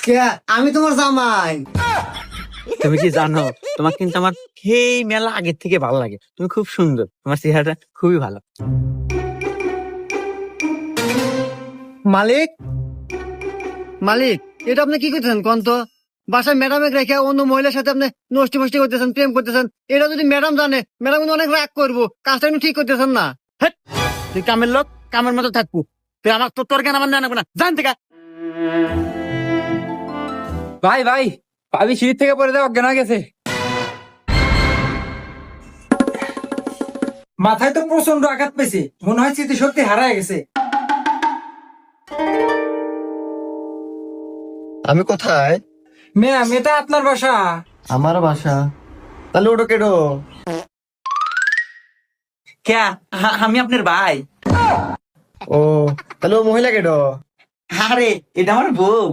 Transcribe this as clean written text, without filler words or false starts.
কে? আমি তোমার জামাই। তুমি কি জানো তোমাকে কিন্তু আমার সেই মেলা আগের থেকে ভালো লাগে। তুমি খুব সুন্দর, তোমার চেহারাটা খুবই ভালো। মালিক, মালিক, এটা আপনি কি করতেছেন কোন তো? বাসায় ম্যাডামে রেখে অন্য মহিলার সাথে আপনি নষ্টি ফষ্টি করতেছেন, প্রেম করতেছেন। এটা যদি ম্যাডাম জানে, ম্যাডাম কিন্তু অনেক রাগ করবো। কাজটা কিন্তু ঠিক করতেছেন না। হেৎ, তুই কামের লোক, কামের মতো থাকবো। তুই আমার তোর জ্ঞান আমার জানাবো না, জান থেকে। ভাই ভাই, ভাবি সিঁড়ি থেকে পড়ে দেওয়া অজ্ঞান হয়ে গেছে। মাথায় তো প্রচন্ড আঘাত পেয়েছে, মনে হয় স্মৃতিশক্তি হারায় গেছে। আমি কোথায়? ম্যাম, এটা আপনার বাসা? আমার বাসা। তাহলে ওটা কেডো? কে? আমি আপনার ভাই। ও, তাহলে ও মহিলা কেডো? আরে, এটা আমার বউ।